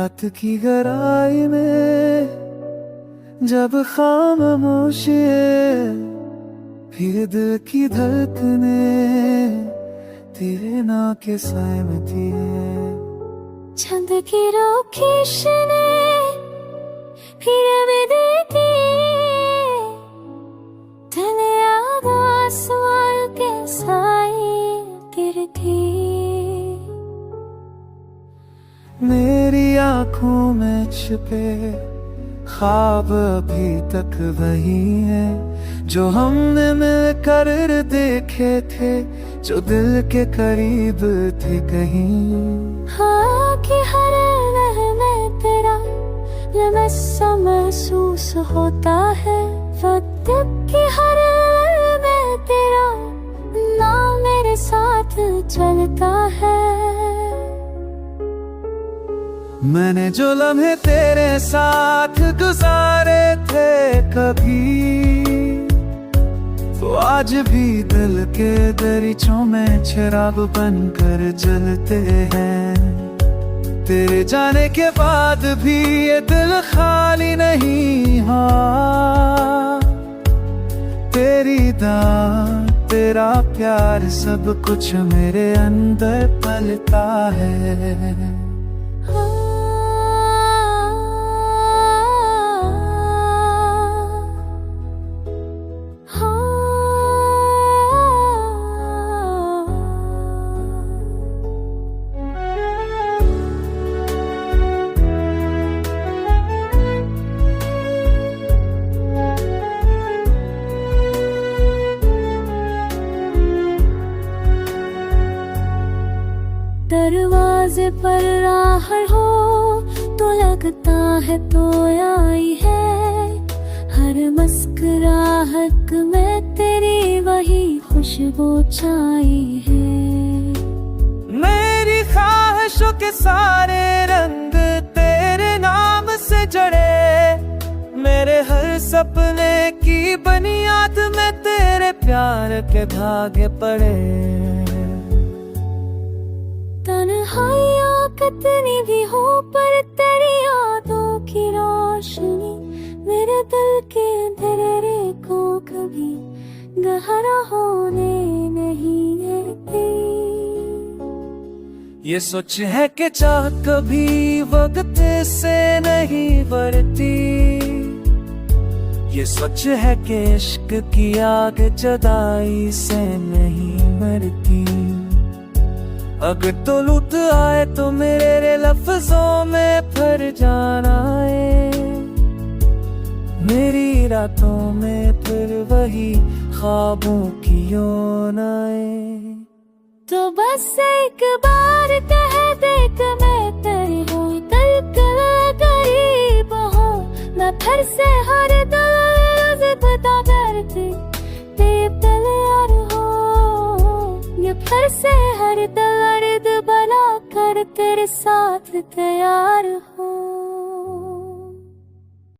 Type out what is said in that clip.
रात की गहराई में जब खामोशी है, फिर दिल की धड़कने तेरे नाम के सहमती है। छंद की रोशनी फिर भी देती, तने आसमान के साए गिरती। मेरी आंखों में छिपे ख्वाब अभी तक वही है, जो हमने मिलकर देखे थे, जो दिल के करीब थे कहीं। हाँ कि हर लम्हे तेरा लम्हा महसूस होता है, वक्त की हर लम्हे तेरा नाम मेरे साथ चलता है। मैंने जो लम्हे तेरे साथ गुजारे थे कभी, वो आज भी दिल के दरीचों में चिराग बनकर जलते हैं। तेरे जाने के बाद भी ये दिल खाली नहीं। हाँ, तेरी दाद, तेरा प्यार, सब कुछ मेरे अंदर पलता है। दरवाजे पर राह हो तो लगता है तो आई है, हर मुस्कुराहट में तेरी वही खुशबू छाई है। मेरी ख्वाहिशों के सारे रंग तेरे नाम से जड़े, मेरे हर सपने की बुनियाद में तेरे प्यार के धागे पड़े। तन्हाइयाँ कितनी भी हो पर तेरी यादों की रोशनी मेरे दिल के अंधेरे को कभी गहरा होने नहीं देती। ये सोच है कि चाह कभी वक्त से नहीं बढ़ती, ये सच है कि इश्क की आग जुदाई से नहीं मरती। अगर तो लुट आए तो मेरे लफ्जों में भर जाना है, मेरी रातों में फिर वही ख्वाबों की ओन आए। तो बस एक बार कह दे कि मैं तेरी हूँ, दिल के करीब हूँ, मैं फिर से हर दिल बता करती तैयार हो। ये फिर से हर दर्द बना कर तेरे साथ तैयार हो।